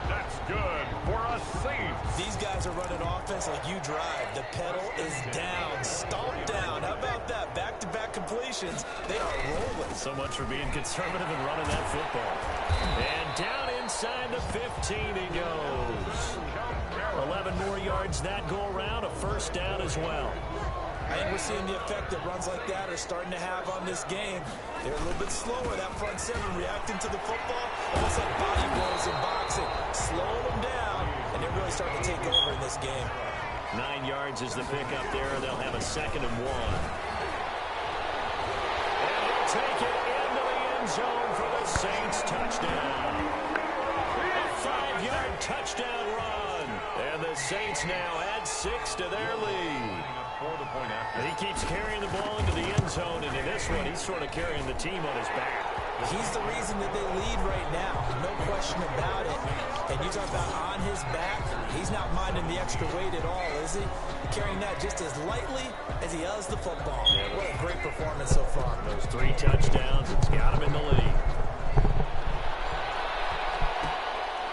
That's good for a safe. These guys are running offense like you drive. The pedal is down, stomped down. How about that? Back-to-back completions. They are rolling. So much for being conservative and running that football. And down inside the 15 he goes. 11 more yards that go around. A first down as well. I think we're seeing the effect that runs like that are starting to have on this game. They're a little bit slower, that front 7, reacting to the football. Almost like body blows in boxing. Slowing them down, and they're really starting to take over in this game. 9 yards is the pickup there. They'll have a 2nd and 1. And they'll take it into the end zone for the Saints touchdown. A 5-yard touchdown run. And the Saints now add 6 to their lead. He keeps carrying the ball into the end zone, and in this one, he's sort of carrying the team on his back. He's the reason that they lead right now, no question about it. And you talk about on his back, he's not minding the extra weight at all, is he? Carrying that just as lightly as he does the football. Yeah, what a great performance so far. Those 3 touchdowns, it's got him in the lead.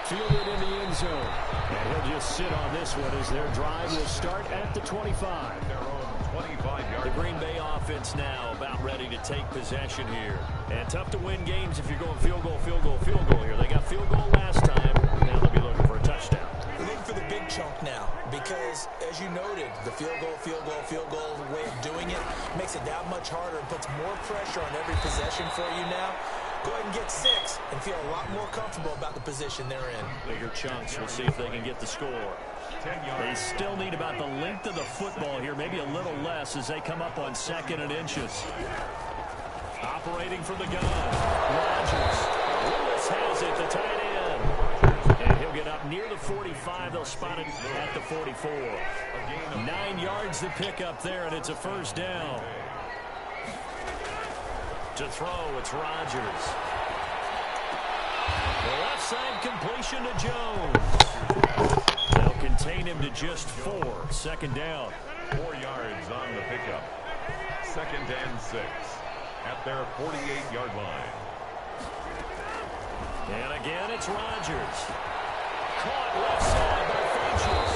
Fielded in the end zone. And he'll just sit on this one as their drive will start at the 25. Their own 25-yard. The Green Bay offense now about ready to take possession here. And tough to win games if you're going field goal, field goal, field goal here. They got field goal last time. Now they'll be looking for a touchdown. Looking for the big chunk now because, as you noted, the field goal way of doing it makes it that much harder and puts more pressure on every possession for you now. Go ahead and get 6 and feel a lot more comfortable about the position they're in. Bigger chunks. We'll see if they can get the score. They still need about the length of the football here, maybe a little less as they come up on 2nd and inches. Operating from the gun. Rodgers. Lewis has it, the tight end. And he'll get up near the 45 45. They'll spot it at the 44. 9 yards to pick up there, and it's a first down. To throw, it's Rodgers. The left side completion to Jones. They'll contain him to just 4. Second down. 4 yards on the pickup. 2nd and 6 at their 48-yard line. And again, it's Rodgers. Caught left side by Funchess.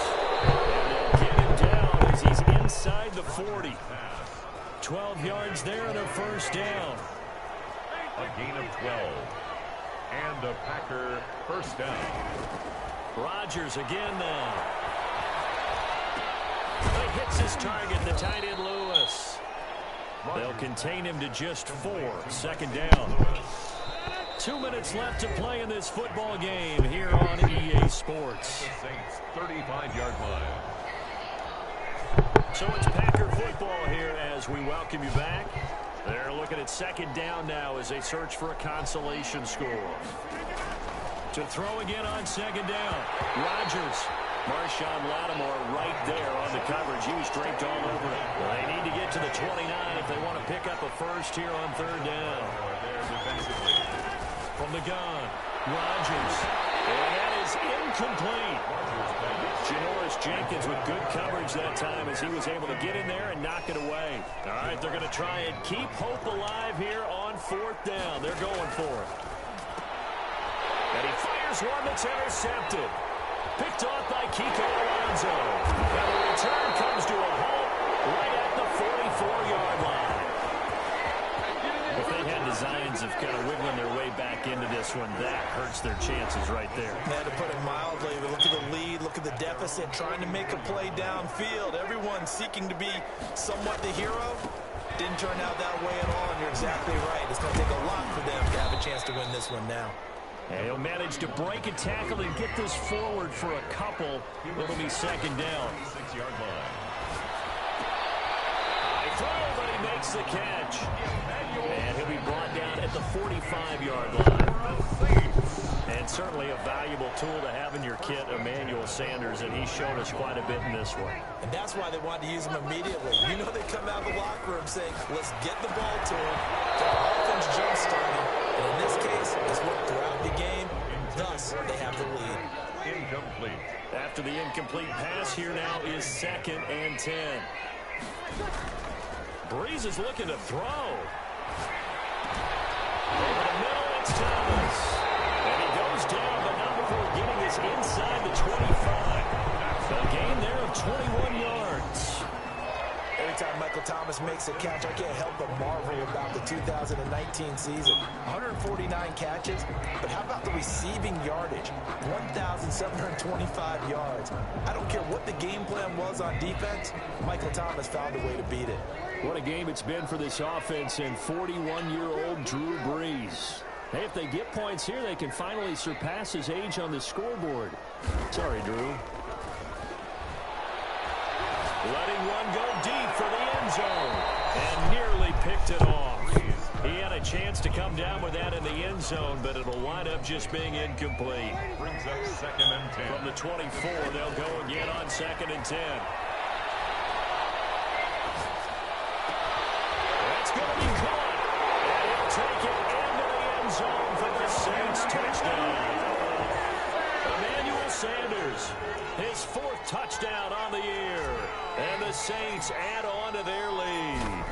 And they'll get him down as he's inside the 40. 12 yards there and a first down. A gain of 12. And a Packer first down. Rodgers again now. He hits his target, the tight end Lewis. They'll contain him to just 4. Second down. 2 minutes left to play in this football game here on EA Sports. The Saints 35-yard line. So it's Packer football here as we welcome you back. They're looking at second down now as they search for a consolation score. To throw again on second down. Rodgers. Marshawn Lattimore right there on the coverage. He was draped all over it. Well, they need to get to the 29 if they want to pick up a first here on third down. From the gun, Rodgers. And that is incomplete. Janoris Jenkins with good coverage that time as he was able to get in there and knock it away. All right, they're going to try and keep hope alive here on fourth down. They're going for it. And he fires one that's intercepted. Picked off by Kiko Alonso. And the return comes to a halt right at the 44-yard line. If they had designs of kind of wiggling their way back into this one, that hurts their chances right there. Yeah, to put it mildly, look at the lead, look at the deficit, trying to make a play downfield. Everyone seeking to be somewhat the hero. Didn't turn out that way at all, and you're exactly right. It's going to take a lot for them to have a chance to win this one now. And he'll manage to break a tackle and get this forward for a couple. It'll be second down. 6-yard line. High throw, but he makes the catch. And he'll be brought down at the 45-yard line. And certainly a valuable tool to have in your kit, Emmanuel Sanders, and he's shown us quite a bit in this one. And that's why they wanted to use him immediately. You know they come out of the locker room saying, let's get the ball to him, get the offense jump-started. And in this case, it's worked throughout the game. Thus, they have the lead. Incomplete. After the incomplete pass, here now is 2nd and 10. Breeze is looking to throw. Over the middle, it's Thomas. And he goes down, but not before getting this inside the 25. A gain there of 21 yards. Every time Michael Thomas makes a catch, I can't help but marvel about the 2019 season. 149 catches, but how about the receiving yardage? 1,725 yards. I don't care what the game plan was on defense, Michael Thomas found a way to beat it. What a game it's been for this offense and 41-year-old Drew Brees. Hey, if they get points here, they can finally surpass his age on the scoreboard. Sorry, Drew. Letting one go deep for the end zone. And nearly picked it off. He had a chance to come down with that in the end zone, but it'll wind up just being incomplete. Brings up 2nd and 10. From the 24, they'll go again on 2nd and 10. That's going to be caught. And he'll take it into the end zone for the Saints touchdown. Emmanuel Sanders, his 4th touchdown on the year. And the Saints add on to their lead.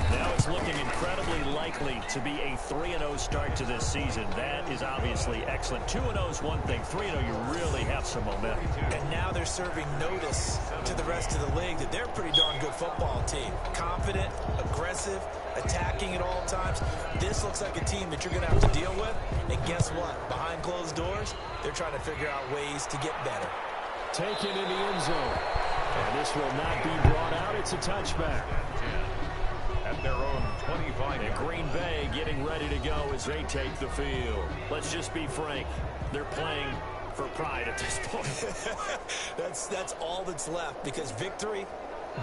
Now it's looking incredibly likely to be a 3-0 start to this season. That is obviously excellent. 2-0 is one thing. 3-0, you really have some momentum. And now they're serving notice to the rest of the league that they're a pretty darn good football team. Confident, aggressive, attacking at all times. This looks like a team that you're going to have to deal with. And guess what? Behind closed doors, they're trying to figure out ways to get better. Taken in the end zone. And this will not be brought out. It's a touchback. At their own 25. And Green Bay getting ready to go as they take the field. Let's just be frank. They're playing for pride at this point. That's all that's left, because victory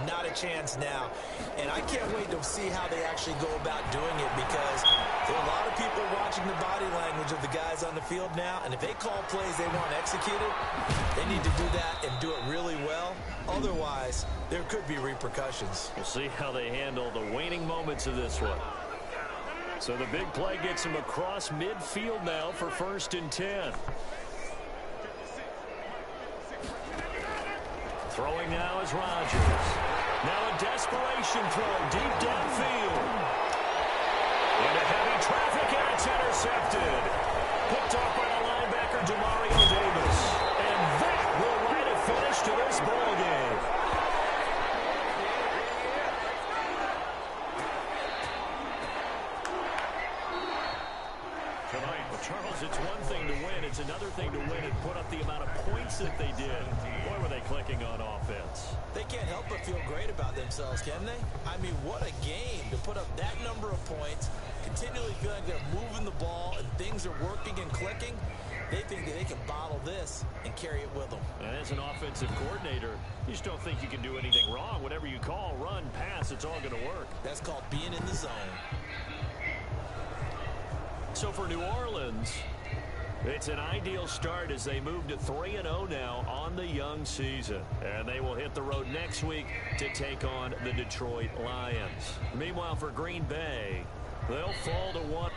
Not a chance now. And I can't wait to see how they actually go about doing it, because there are a lot of people watching the body language of the guys on the field now, and if they call plays they want executed, they need to do that and do it really well. Otherwise, there could be repercussions. We'll see how they handle the waning moments of this one. So the big play gets him across midfield now for 1st and 10. Throwing now is Rodgers. Now a desperation throw deep downfield. Into heavy traffic, and it's intercepted. Picked off by the linebacker, Demario Davis. And that will write a finish to this ball game. Tonight, Charles, it's one thing to win. It's another thing to win and put up the amount of points that they did. Boy, were they clicking on offense. They can't help but feel great about themselves, can they? I mean, what a game to put up that number of points, continually feeling they're moving the ball and things are working and clicking. They think that they can bottle this and carry it with them. And as an offensive coordinator, you just don't think you can do anything wrong. Whatever you call, run, pass, it's all going to work. That's called being in the zone. So for New Orleans, it's an ideal start as they move to 3-0 now on the young season. And they will hit the road next week to take on the Detroit Lions. Meanwhile, for Green Bay, they'll fall to 1.